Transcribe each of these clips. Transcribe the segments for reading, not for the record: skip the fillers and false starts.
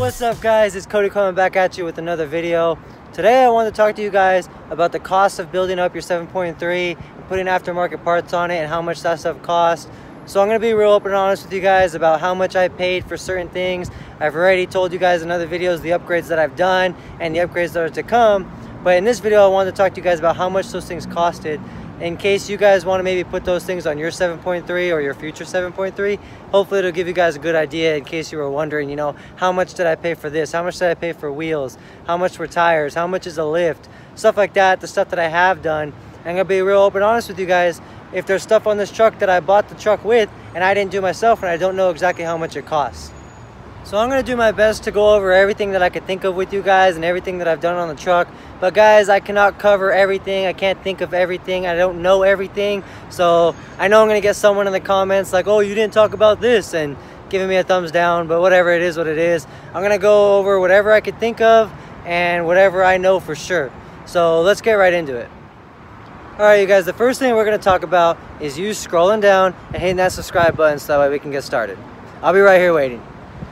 What's up guys, it's Cody coming back at you with another video. Today I want to talk to you guys about the cost of building up your 7.3 and putting aftermarket parts on it and how much that stuff costs. So I'm going to be real open and honest with you guys about how much I paid for certain things. I've already told you guys in other videos the upgrades that I've done and the upgrades that are to come. But in this video I wanted to talk to you guys about how much those things costed, in case you guys want to maybe put those things on your 7.3 or your future 7.3. Hopefully it'll give you guys a good idea in case you were wondering, you know, how much did I pay for this? How much did I pay for wheels? How much for tires? How much is a lift? Stuff like that, the stuff that I have done. I'm going to be real open and honest with you guys. If there's stuff on this truck that I bought the truck with and I didn't do myself and I don't know exactly how much it costs. So I'm going to do my best to go over everything that I could think of with you guys and everything that I've done on the truck. But guys, I cannot cover everything. I can't think of everything. I don't know everything. So I know I'm going to get someone in the comments like, oh, you didn't talk about this, and giving me a thumbs down. But whatever, it is what it is. I'm going to go over whatever I could think of and whatever I know for sure. So let's get right into it. Alright you guys, the first thing we're going to talk about is you scrolling down and hitting that subscribe button so that way we can get started. I'll be right here waiting.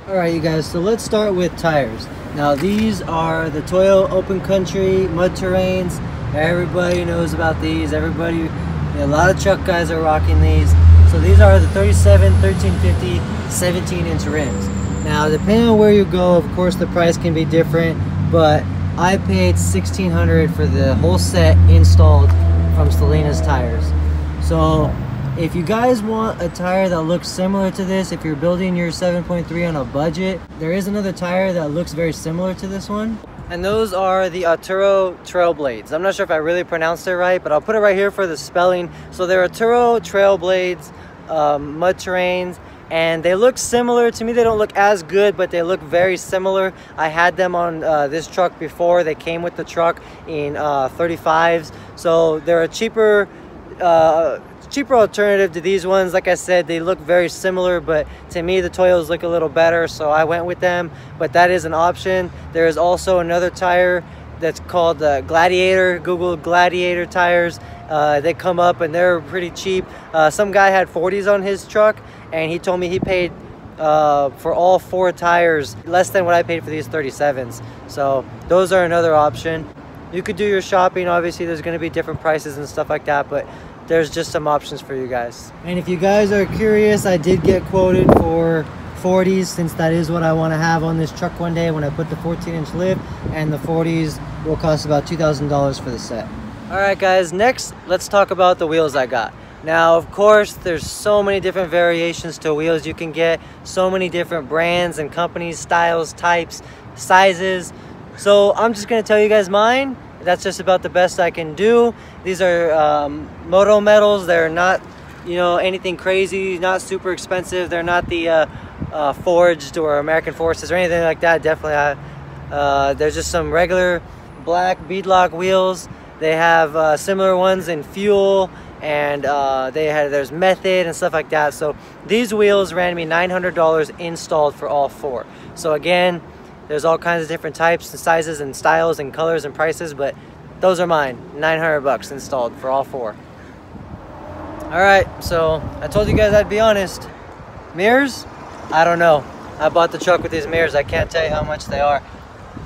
Alright you guys, so let's start with tires. Now these are the Toyo Open Country Mud Terrains. Everybody knows about these. Everybody, a lot of truck guys are rocking these. So these are the 37, 1350, 17-inch rims. Now depending on where you go, of course the price can be different, but I paid $1,600 for the whole set installed from Selena's Tires. So if you guys want a tire that looks similar to this, if you're building your 7.3 on a budget, there is another tire that looks very similar to this one. And those are the Arturo Trail Blades. I'm not sure if I really pronounced it right, but I'll put it right here for the spelling. So they're Arturo Trail Blades, mud terrains, and they look similar. To me, they don't look as good, but they look very similar. I had them on this truck before. They came with the truck in 35s. So they're a cheaper alternative to these ones. Like I said, they look very similar, but to me the Toyos look a little better, so I went with them. But that is an option. There is also another tire that's called Gladiator. Google Gladiator tires. They come up and they're pretty cheap. Some guy had 40s on his truck and he told me he paid for all 4 tires less than what I paid for these 37s. So those are another option. You could do your shopping. Obviously there's going to be different prices and stuff like that, but there's just some options for you guys. And if you guys are curious, I did get quoted for 40s, since that is what I want to have on this truck one day when I put the 14-inch lift, and the 40s will cost about $2,000 for the set. Alright guys, next let's talk about the wheels I got. Now of course there's so many different variations to wheels you can get, so many different brands and companies, styles, types, sizes. So I'm just going to tell you guys mine. That's just about the best I can do. These are Moto metals. They're not, you know, anything crazy, not super expensive. They're not the forged or American Forces or anything like that. Definitely, there's just some regular black beadlock wheels. They have similar ones in fuel, and there's method and stuff like that. So these wheels ran me $900 installed for all 4. So again, there's all kinds of different types and sizes and styles and colors and prices, but those are mine. $900 installed for all 4. Alright, so I told you guys I'd be honest. Mirrors? I don't know. I bought the truck with these mirrors. I can't tell you how much they are.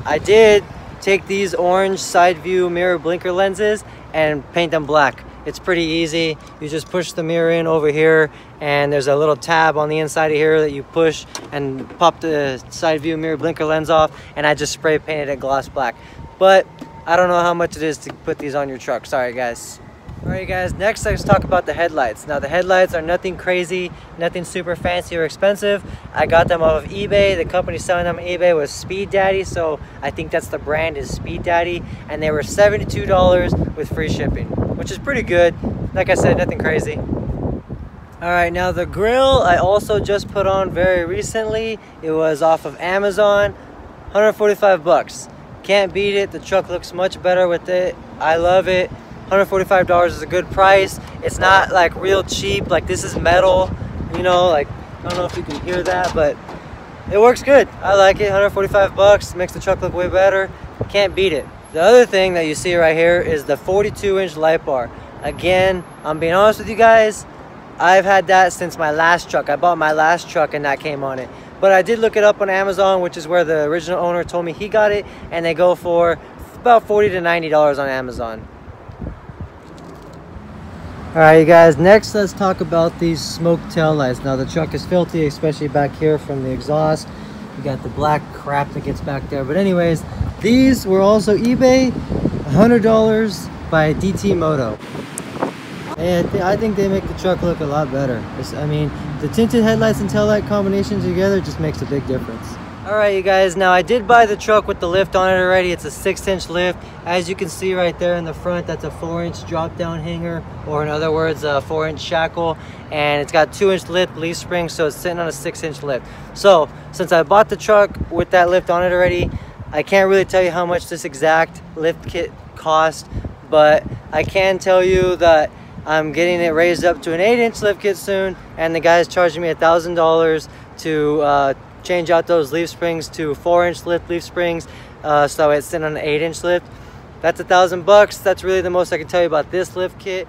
I did take these orange side view mirror blinker lenses and paint them black. It's pretty easy. You just push the mirror in over here, and there's a little tab on the inside of here that you push and pop the side view mirror blinker lens off, and I just spray painted it gloss black. But I don't know how much it is to put these on your truck. Sorry guys. Alright guys, next let's talk about the headlights. Now the headlights are nothing crazy, nothing super fancy or expensive. I got them off of eBay. The company selling them on eBay was Speed Daddy, so I think that's the brand, is Speed Daddy, and they were $72 with free shipping, which is pretty good. Like I said, nothing crazy. Alright, now the grill I also just put on very recently. It was off of Amazon, 145 bucks. Can't beat it. The truck looks much better with it. I love it. $145 is a good price. It's not like real cheap. Like, this is metal, you know, like, I don't know if you can hear that, but it works good. I like it. 145 bucks makes the truck look way better. Can't beat it. The other thing that you see right here is the 42-inch light bar. Again, I'm being honest with you guys, I've had that since my last truck. I bought my last truck and that came on it. but I did look it up on Amazon, which is where the original owner told me he got it, and they go for about $40 to $90 on Amazon. Alright, you guys, next let's talk about these smoke tail lights. Now the truck is filthy, especially back here from the exhaust. You got the black crap that gets back there. But anyways, these were also eBay, $100 by DT Moto. And I think they make the truck look a lot better. I mean, the tinted headlights and tail light combination together just makes a big difference. Alright, you guys, now I did buy the truck with the lift on it already. It's a 6-inch lift. As you can see right there in the front, that's a 4-inch drop down hanger, or in other words, a 4-inch shackle. And it's got 2-inch lift leaf spring, so it's sitting on a 6-inch lift. So since I bought the truck with that lift on it already, I can't really tell you how much this exact lift kit cost, but I can tell you that I'm getting it raised up to an 8-inch lift kit soon, and the guy's charging me $1,000 to change out those leaf springs to 4-inch lift leaf springs, so it's sitting on an 8-inch lift. That's $1,000. That's really the most I can tell you about this lift kit.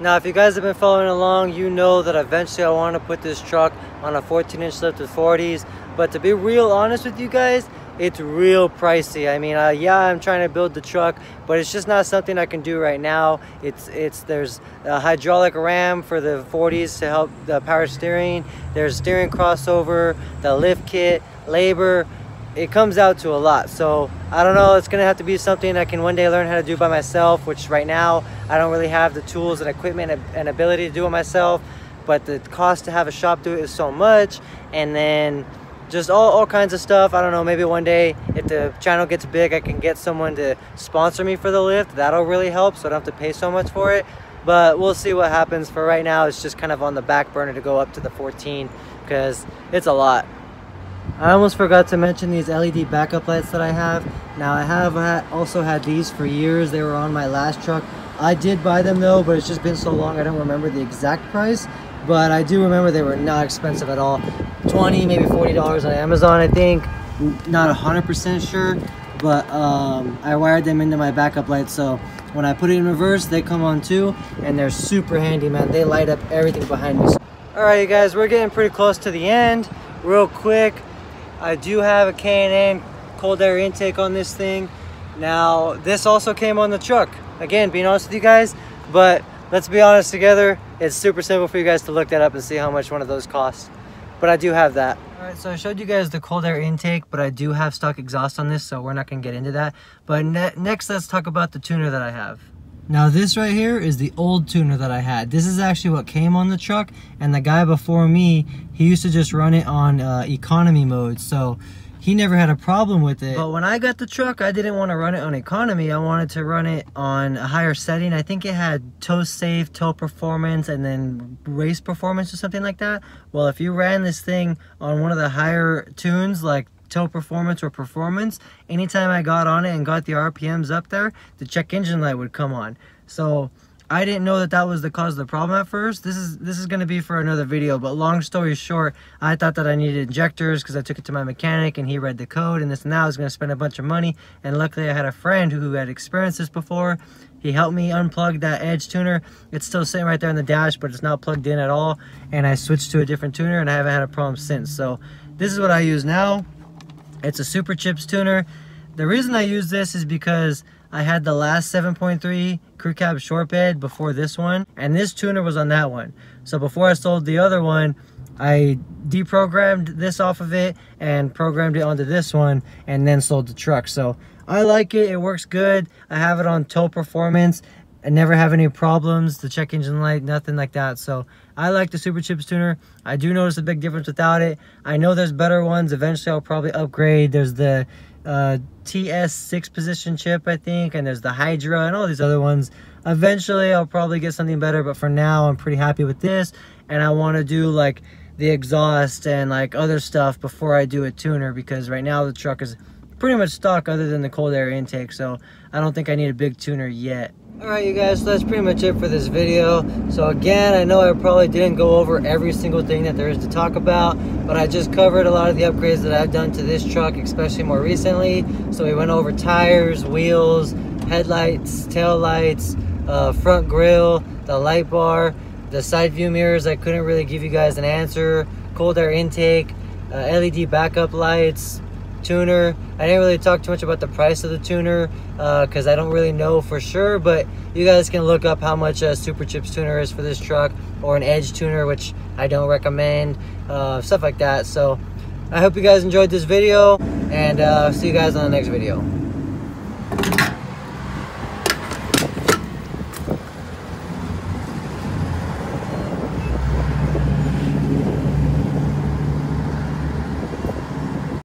Now, if you guys have been following along, you know that eventually I want to put this truck on a 14-inch lift with 40s. But to be real honest with you guys, it's real pricey. I mean, yeah, I'm trying to build the truck, but it's just not something I can do right now. There's a hydraulic ram for the 40s to help the power steering. There's steering crossover, the lift kit, labor. It comes out to a lot. So I don't know, it's gonna have to be something I can one day learn how to do by myself, which right now I don't really have the tools and equipment and ability to do it myself. But the cost to have a shop do it is so much, and then just all kinds of stuff. I don't know, maybe one day if the channel gets big, I can get someone to sponsor me for the lift. That'll really help, so I don't have to pay so much for it. But we'll see what happens. For right now, it's just kind of on the back burner to go up to the 14 because it's a lot. I almost forgot to mention these LED backup lights that I have. Now I have also had these for years. They were on my last truck. I did buy them though, but it's just been so long I don't remember the exact price. But I do remember they were not expensive at all. $20, maybe $40 on Amazon, I think. Not 100% sure, but I wired them into my backup lights, so when I put it in reverse, they come on too, and they're super handy, man. They light up everything behind me. Alright, you guys, we're getting pretty close to the end. Real quick, I do have a K&N cold air intake on this thing. Now, this also came on the truck. Again, being honest with you guys, but let's be honest together, it's super simple for you guys to look that up and see how much one of those costs. But I do have that. Alright, so I showed you guys the cold air intake, but I do have stock exhaust on this, so we're not going to get into that. But next, let's talk about the tuner that I have. Now this right here is the old tuner that I had. This is actually what came on the truck, and the guy before me, he used to just run it on economy mode, so he never had a problem with it. But when I got the truck, I didn't want to run it on economy. I wanted to run it on a higher setting. I think it had tow safe, tow performance, and then race performance or something like that. Well, if you ran this thing on one of the higher tunes, like tow performance or performance, anytime I got on it and got the RPMs up there, the check engine light would come on. So I didn't know that that was the cause of the problem at first. This is going to be for another video, but long story short, I thought that I needed injectors because I took it to my mechanic and he read the code and this and that. I was going to spend a bunch of money, and luckily I had a friend who had experienced this before. He helped me unplug that edge tuner. It's still sitting right there on the dash, but it's not plugged in at all, and I switched to a different tuner and I haven't had a problem since. So this is what I use now. It's a Super Chips tuner. The reason I use this is because I had the last 7.3 crew cab short bed before this one, and this tuner was on that one. So before I sold the other one, I deprogrammed this off of it and programmed it onto this one, and then sold the truck. So I like it. It works good. I have it on tow performance. I never have any problems. The check engine light, nothing like that. So I like the Super Chips tuner. I do notice a big difference without it. I know there's better ones. Eventually I'll probably upgrade. There's the TS 6-position chip, I think, and there's the Hydra and all these other ones. Eventually I'll probably get something better, but for now I'm pretty happy with this, and I want to do like the exhaust and like other stuff before I do a tuner, because right now the truck is pretty much stock other than the cold air intake, so I don't think I need a big tuner yet. Alright, you guys, so that's pretty much it for this video. So again, I know I probably didn't go over every single thing that there is to talk about, but I just covered a lot of the upgrades that I've done to this truck, especially more recently. So we went over tires, wheels, headlights, tail lights, front grille, the light bar, the side view mirrors. I couldn't really give you guys an answer, cold air intake, LED backup lights, tuner. I didn't really talk too much about the price of the tuner because I don't really know for sure, but you guys can look up how much a Super Chips tuner is for this truck, or an Edge tuner, which I don't recommend, stuff like that. So I hope you guys enjoyed this video, and see you guys on the next video.